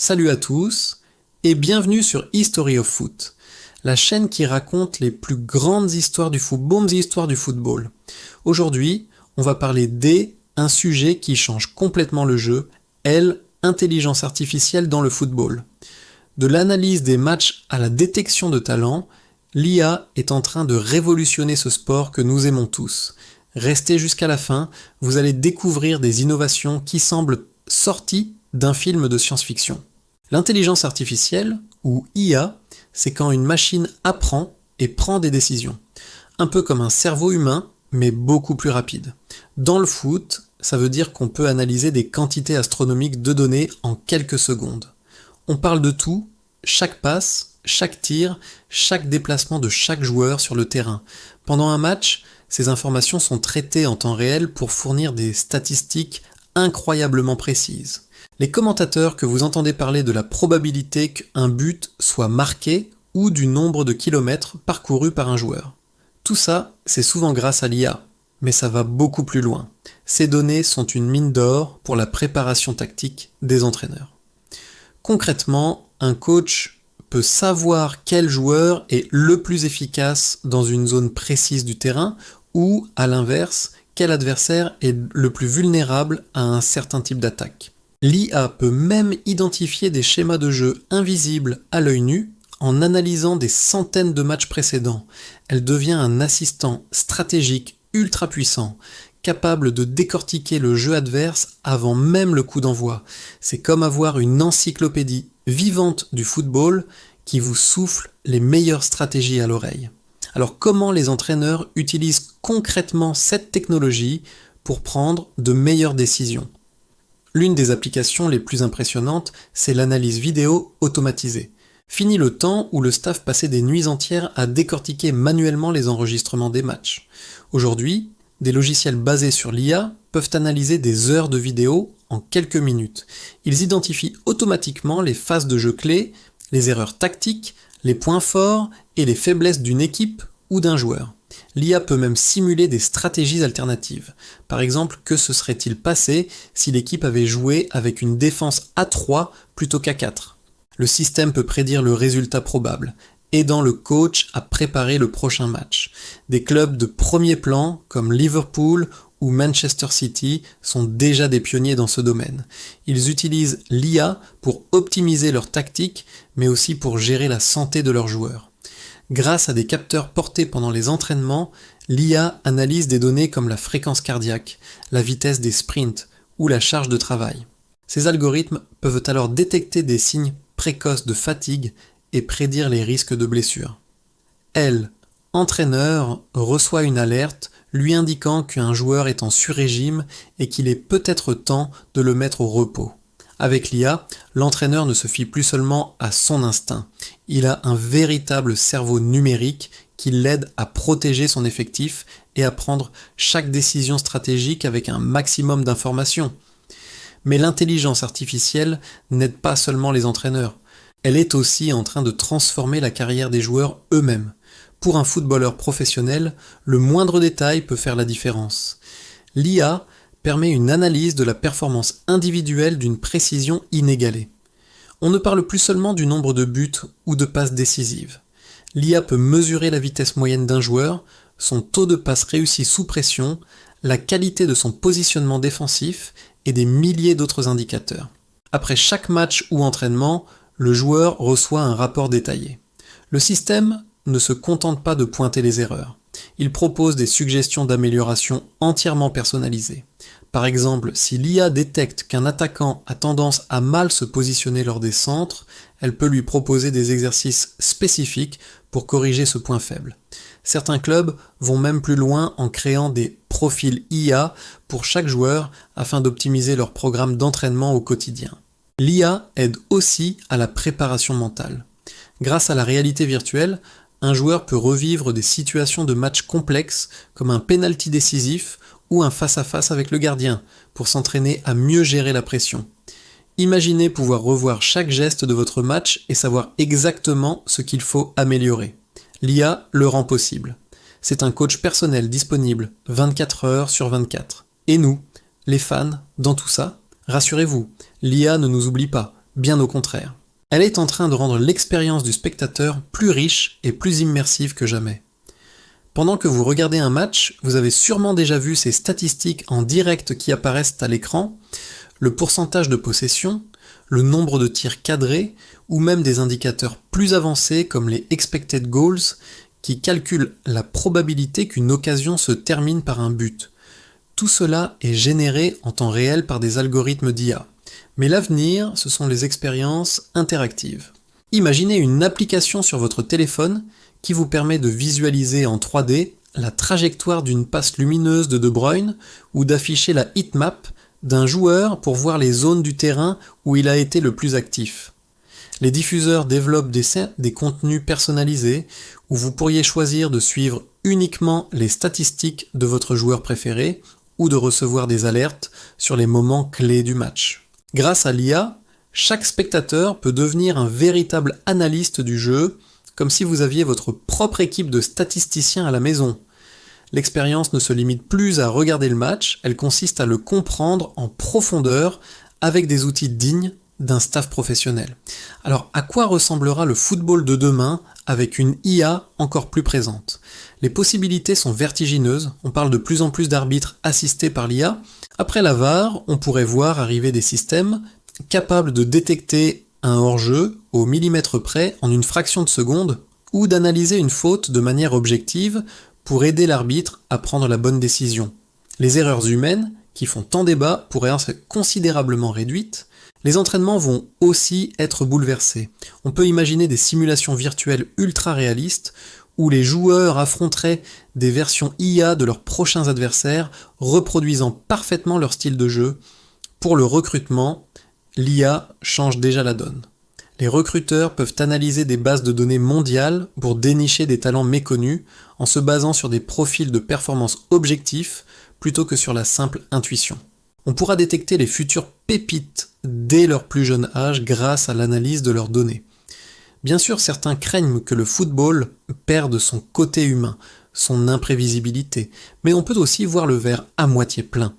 Salut à tous et bienvenue sur History of Foot, la chaîne qui raconte les plus grandes histoires du football, histoires du football. Aujourd'hui, on va parler un sujet qui change complètement le jeu, intelligence artificielle dans le football. De l'analyse des matchs à la détection de talents, l'IA est en train de révolutionner ce sport que nous aimons tous. Restez jusqu'à la fin, vous allez découvrir des innovations qui semblent sorties d'un film de science-fiction. L'intelligence artificielle, ou IA, c'est quand une machine apprend et prend des décisions. Un peu comme un cerveau humain, mais beaucoup plus rapide. Dans le foot, ça veut dire qu'on peut analyser des quantités astronomiques de données en quelques secondes. On parle de tout, chaque passe, chaque tir, chaque déplacement de chaque joueur sur le terrain. Pendant un match, ces informations sont traitées en temps réel pour fournir des statistiques incroyablement précises. Les commentateurs que vous entendez parler de la probabilité qu'un but soit marqué ou du nombre de kilomètres parcourus par un joueur. Tout ça, c'est souvent grâce à l'IA, mais ça va beaucoup plus loin. Ces données sont une mine d'or pour la préparation tactique des entraîneurs. Concrètement, un coach peut savoir quel joueur est le plus efficace dans une zone précise du terrain ou, à l'inverse, quel adversaire est le plus vulnérable à un certain type d'attaque. L'IA peut même identifier des schémas de jeu invisibles à l'œil nu en analysant des centaines de matchs précédents. Elle devient un assistant stratégique ultra puissant, capable de décortiquer le jeu adverse avant même le coup d'envoi. C'est comme avoir une encyclopédie vivante du football qui vous souffle les meilleures stratégies à l'oreille. Alors comment les entraîneurs utilisent concrètement cette technologie pour prendre de meilleures décisions ? L'une des applications les plus impressionnantes, c'est l'analyse vidéo automatisée. Fini le temps où le staff passait des nuits entières à décortiquer manuellement les enregistrements des matchs. Aujourd'hui, des logiciels basés sur l'IA peuvent analyser des heures de vidéo en quelques minutes. Ils identifient automatiquement les phases de jeu clés, les erreurs tactiques, les points forts et les faiblesses d'une équipe ou d'un joueur. L'IA peut même simuler des stratégies alternatives. Par exemple, que se serait-il passé si l'équipe avait joué avec une défense à 3 plutôt qu'à 4 ? Le système peut prédire le résultat probable, aidant le coach à préparer le prochain match. Des clubs de premier plan, comme Liverpool ou Manchester City, sont déjà des pionniers dans ce domaine. Ils utilisent l'IA pour optimiser leurs tactiques, mais aussi pour gérer la santé de leurs joueurs. Grâce à des capteurs portés pendant les entraînements, l'IA analyse des données comme la fréquence cardiaque, la vitesse des sprints ou la charge de travail. Ces algorithmes peuvent alors détecter des signes précoces de fatigue et prédire les risques de blessures. Entraîneur, reçoit une alerte lui indiquant qu'un joueur est en sur-régime et qu'il est peut-être temps de le mettre au repos. Avec l'IA, l'entraîneur ne se fie plus seulement à son instinct. Il a un véritable cerveau numérique qui l'aide à protéger son effectif et à prendre chaque décision stratégique avec un maximum d'informations. Mais l'intelligence artificielle n'aide pas seulement les entraîneurs. Elle est aussi en train de transformer la carrière des joueurs eux-mêmes. Pour un footballeur professionnel, le moindre détail peut faire la différence. L'IA permet une analyse de la performance individuelle d'une précision inégalée. On ne parle plus seulement du nombre de buts ou de passes décisives. L'IA peut mesurer la vitesse moyenne d'un joueur, son taux de passes réussies sous pression, la qualité de son positionnement défensif et des milliers d'autres indicateurs. Après chaque match ou entraînement, le joueur reçoit un rapport détaillé. Le système ne se contente pas de pointer les erreurs. Il propose des suggestions d'amélioration entièrement personnalisées. Par exemple, si l'IA détecte qu'un attaquant a tendance à mal se positionner lors des centres, elle peut lui proposer des exercices spécifiques pour corriger ce point faible. Certains clubs vont même plus loin en créant des profils IA pour chaque joueur afin d'optimiser leur programme d'entraînement au quotidien. L'IA aide aussi à la préparation mentale. Grâce à la réalité virtuelle, un joueur peut revivre des situations de match complexes comme un penalty décisif ou un face-à-face avec le gardien pour s'entraîner à mieux gérer la pression. Imaginez pouvoir revoir chaque geste de votre match et savoir exactement ce qu'il faut améliorer. L'IA le rend possible. C'est un coach personnel disponible 24 heures sur 24. Et nous, les fans, dans tout ça, rassurez-vous, l'IA ne nous oublie pas, Bien au contraire. Elle est en train de rendre l'expérience du spectateur plus riche et plus immersive que jamais. Pendant que vous regardez un match, vous avez sûrement déjà vu ces statistiques en direct qui apparaissent à l'écran, le pourcentage de possession, le nombre de tirs cadrés, ou même des indicateurs plus avancés comme les expected goals, qui calculent la probabilité qu'une occasion se termine par un but. Tout cela est généré en temps réel par des algorithmes d'IA. Mais l'avenir, ce sont les expériences interactives. Imaginez une application sur votre téléphone qui vous permet de visualiser en 3D la trajectoire d'une passe lumineuse de De Bruyne ou d'afficher la heatmap d'un joueur pour voir les zones du terrain où il a été le plus actif. Les diffuseurs développent des contenus personnalisés où vous pourriez choisir de suivre uniquement les statistiques de votre joueur préféré ou de recevoir des alertes sur les moments clés du match. Grâce à l'IA, chaque spectateur peut devenir un véritable analyste du jeu, comme si vous aviez votre propre équipe de statisticiens à la maison. L'expérience ne se limite plus à regarder le match, elle consiste à le comprendre en profondeur avec des outils dignes d'un staff professionnel. Alors, à quoi ressemblera le football de demain avec une IA encore plus présente ? Les possibilités sont vertigineuses, on parle de plus en plus d'arbitres assistés par l'IA. Après la VAR, on pourrait voir arriver des systèmes capables de détecter un hors-jeu au millimètre près en une fraction de seconde, ou d'analyser une faute de manière objective pour aider l'arbitre à prendre la bonne décision. Les erreurs humaines, qui font tant débat, pourraient être considérablement réduites. Les entraînements vont aussi être bouleversés. On peut imaginer des simulations virtuelles ultra réalistes où les joueurs affronteraient des versions IA de leurs prochains adversaires, reproduisant parfaitement leur style de jeu. Pour le recrutement, l'IA change déjà la donne. Les recruteurs peuvent analyser des bases de données mondiales pour dénicher des talents méconnus en se basant sur des profils de performance objectifs plutôt que sur la simple intuition. On pourra détecter les futures pépites dès leur plus jeune âge grâce à l'analyse de leurs données. Bien sûr, certains craignent que le football perde son côté humain, son imprévisibilité, mais on peut aussi voir le verre à moitié plein.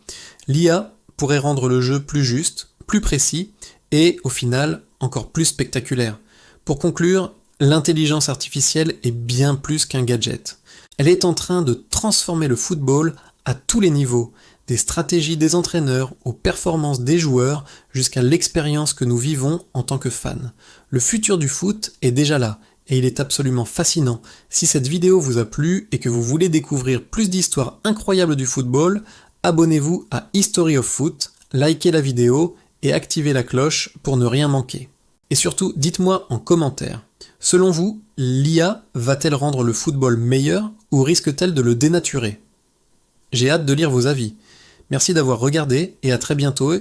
L'IA pourrait rendre le jeu plus juste, plus précis et, au final, encore plus spectaculaire. Pour conclure, l'intelligence artificielle est bien plus qu'un gadget. Elle est en train de transformer le football à tous les niveaux, des stratégies des entraîneurs aux performances des joueurs jusqu'à l'expérience que nous vivons en tant que fans. Le futur du foot est déjà là et il est absolument fascinant. Si cette vidéo vous a plu et que vous voulez découvrir plus d'histoires incroyables du football, abonnez-vous à History of Foot, likez la vidéo et activez la cloche pour ne rien manquer. Et surtout, dites-moi en commentaire, selon vous, l'IA va-t-elle rendre le football meilleur ou risque-t-elle de le dénaturer ? J'ai hâte de lire vos avis. Merci d'avoir regardé et à très bientôt